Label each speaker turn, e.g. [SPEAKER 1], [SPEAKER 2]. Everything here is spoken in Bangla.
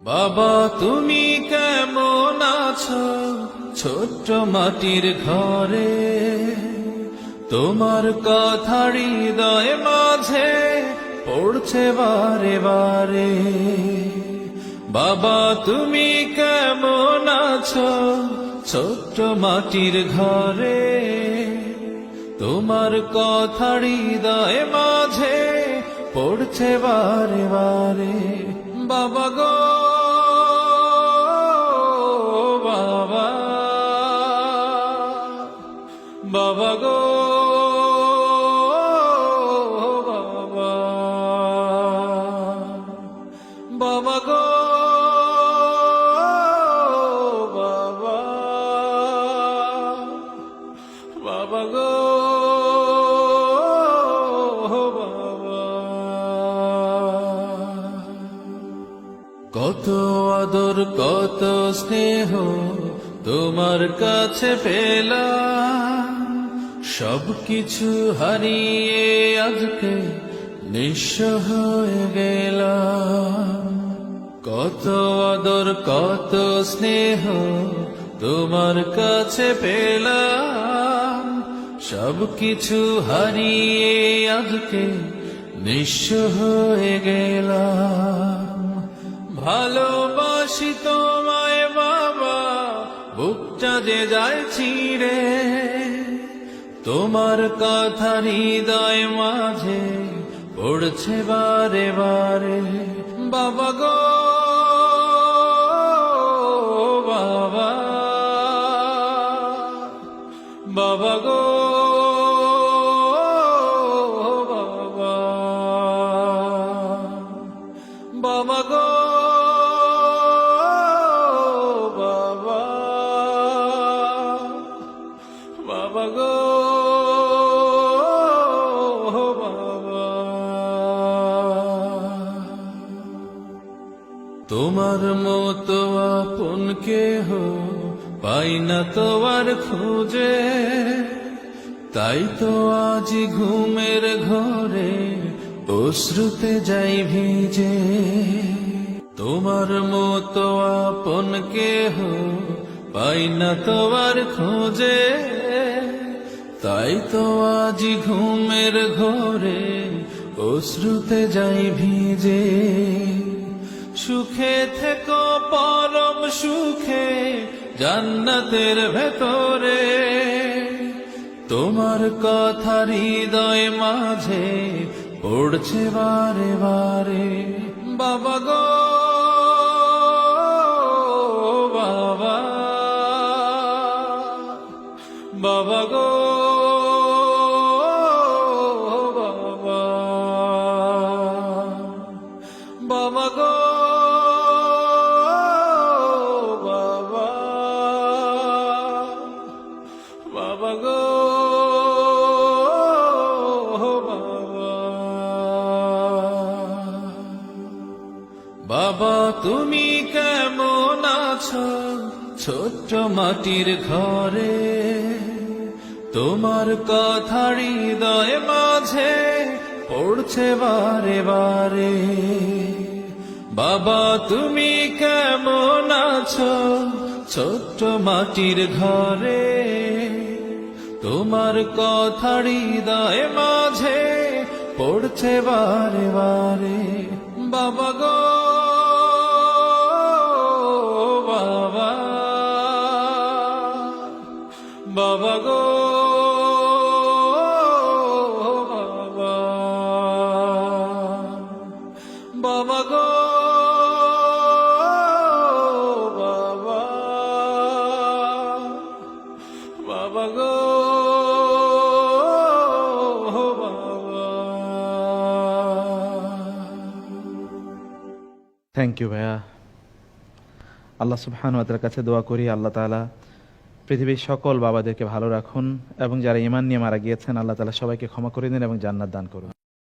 [SPEAKER 1] বাবা তুমি কেমন আছো ছোট্ট মাটির ঘরে, তোমার কথা হৃদয় মাঝে পড়ছে বারে বারে। বাবা তুমি কেমন আছো ছোট্ট মাটির ঘরে, তোমার কথা হৃদয় মাঝে পড়ছে বারে বারে। বাবা গো বাবা, বাবা গো বাবা, বাবা গো বাবা, বাবা গো বাবা। কত আদর কত স্নেহ তোমার কাছে পেলাম, সবকিছু হারিয়ে আজকে নিঃস্ব হয়ে গেলাম। কত আদর কত স্নেহ তোমার কাছে পেলাম, সবকিছু হারিয়ে আজকে নিঃস্ব হয়ে গেলাম। ভালোবাসি তোমায় বাবা, বুকটা যে যায় ছিঁড়ে, তোমার কথা হৃদয় মাঝে পড়ছে বারে বারে। বাবা গো বাবা, বাবা গো বাবা, বাবা গো বাবা, বাবা গো বাবা। তোমার মতো আপন কেহ পাই না তো আর খুঁজে, তাই তো আজ ঘুমের ঘরে অশ্রুতে যাই ভিজে। তোমার মতো আপন কেহ পাই না তো আর খোঁজে, তাই তো আজ ঘুমের ঘরে অশ্রুতে যাই ভিজে। সুখে থেকো পরম সুখে জান্নাতের ভেতরে, তোমার কথা হৃদয় মাঝে পড়ছে বারে বারে। বাবা গো বাবা, বাবা গো বাবা, বাবা গো বাবা, বাবা গো বাবা। বাবা তুমি কেমন আছো ছোট্ট মাটির ঘরে, তোমার কথা হৃদয় মাঝে পড়ছে বারে বারে। বাবা তুমি কেমন আছো ছোট্ট মাটির ঘরে, তোমার কথা হৃদয় মাঝে পড়ছে বারে বারে। বাবা গো বাবা, বাবা গো বাবা, বাবা গো বাবা, বাবা গো বাবা।
[SPEAKER 2] থ্যাংক ইউ ভাইয়া। আল্লাহ সুবহানাহু ওয়া তাআলার কাছে দোয়া করি আল্লাহ তাআলা পৃথিবীর সকল বাবাদেরকে ভালো রাখুন এবং যারা ঈমান নিয়ে মারা গিয়েছেন আল্লাহ তাআলা সবাইকে ক্ষমা করে দিন এবং জান্নাত দান করুন।